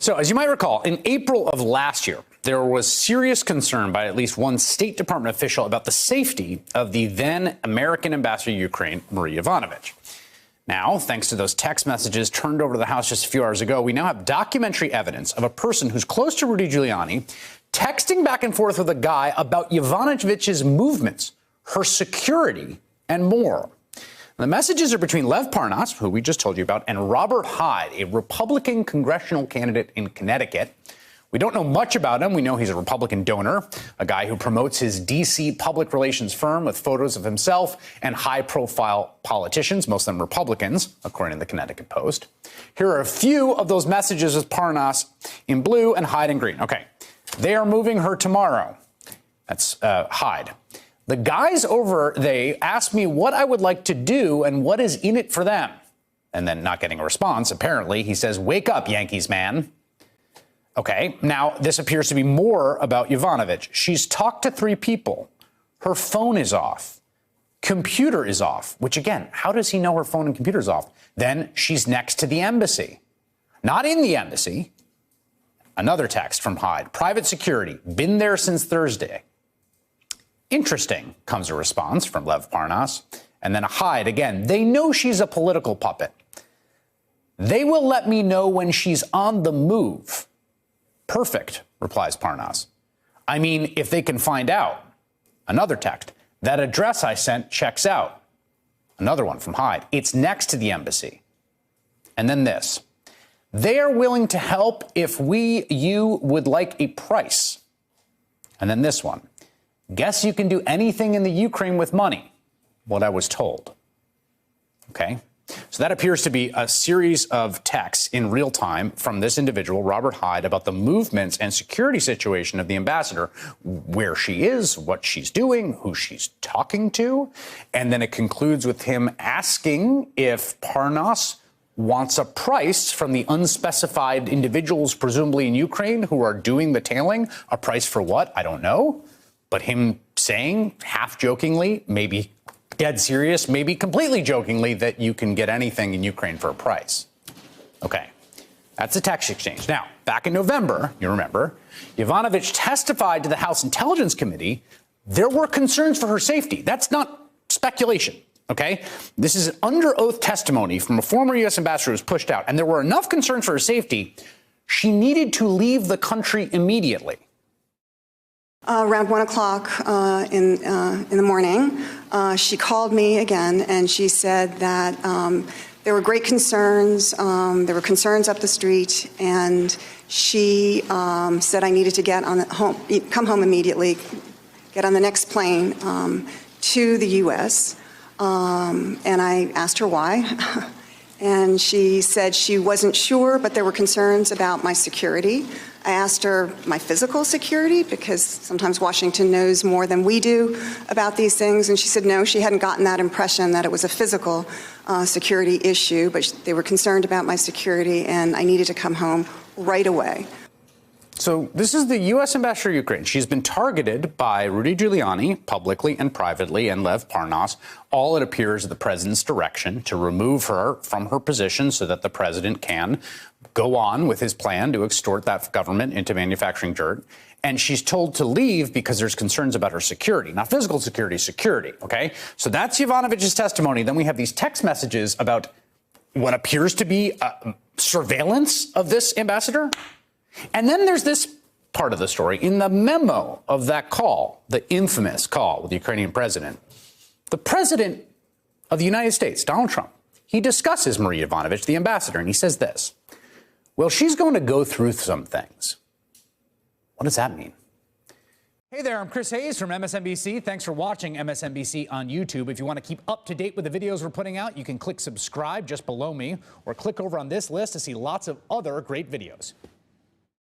So, as you might recall, in April of last year, there was serious concern by at least one State Department official about the safety of the then American ambassador to Ukraine, Marie Yovanovitch. Now, thanks to those text messages turned over to the House just a few hours ago, we now have documentary evidence of a person who's close to Rudy Giuliani texting back and forth with a guy about Yovanovitch's movements, her security, and more. The messages are between Lev Parnas, who we just told you about, and Robert Hyde, a Republican congressional candidate in Connecticut. We don't know much about him. We know he's a Republican donor, a guy who promotes his D.C. public relations firm with photos of himself and high-profile politicians, most of them Republicans, according to the Connecticut Post. Here are a few of those messages with Parnas in blue and Hyde in green. Okay, they are moving her tomorrow. That's Hyde. The guys over, they asked me what I would like to do and what is in it for them. And then not getting a response, apparently, he says, "Wake up, Yankees, man." Okay, now this appears to be more about Yovanovitch. She's talked to 3 people. Her phone is off. Computer is off, which again, how does he know her phone and computer is off? Then she's next to the embassy. Not in the embassy. Another text from Hyde. Private security. Been there since Thursday. Interesting, comes a response from Lev Parnas. And then a Hyde again. They know she's a political puppet. They will let me know when she's on the move. Perfect, replies Parnas. I mean, if they can find out. Another text. That address I sent checks out. Another one from Hyde. It's next to the embassy. And then this. They are willing to help if you would like a price. And then this one. Guess you can do anything in the Ukraine with money. What I was told. Okay. So that appears to be a series of texts in real time from this individual, Robert Hyde, about the movements and security situation of the ambassador, where she is, what she's doing, who she's talking to. And then it concludes with him asking if Parnas wants a price from the unspecified individuals, presumably in Ukraine, who are doing the tailing. A price for what? I don't know. But him saying, half jokingly, maybe dead serious, maybe completely jokingly, that you can get anything in Ukraine for a price. Okay, that's a text exchange. Now, back in November, you remember, Yovanovitch testified to the House Intelligence Committee. There were concerns for her safety. That's not speculation, okay? This is under oath testimony from a former U.S. ambassador who was pushed out, and there were enough concerns for her safety, she needed to leave the country immediately. Around 1 o'clock in the morning, she called me again, and she said that there were great concerns. There were concerns up the street, and she said I needed to come home immediately, get on the next plane to the U.S. And I asked her why, and she said she wasn't sure, but there were concerns about my security. I asked her my physical security, because sometimes Washington knows more than we do about these things, and she said no, she hadn't gotten that impression that it was a physical security issue, but they were concerned about my security, and I needed to come home right away. So this is the U.S. ambassador to Ukraine. She's been targeted by Rudy Giuliani, publicly and privately, and Lev Parnas. All, it appears, the president's direction to remove her from her position so that the president can go on with his plan to extort that government into manufacturing dirt. And she's told to leave because there's concerns about her security, not physical security, security. OK, so that's Yovanovitch's testimony. Then we have these text messages about what appears to be surveillance of this ambassador. And then there's this part of the story. In the memo of that call, the infamous call with the Ukrainian president, the president of the United States, Donald Trump, he discusses Marie Yovanovitch, the ambassador, and he says this. Well, she's going to go through some things. What does that mean? Hey there, I'm Chris Hayes from MSNBC. Thanks for watching MSNBC on YouTube. If you want to keep up to date with the videos we're putting out, you can click subscribe just below me, or click over on this list to see lots of other great videos.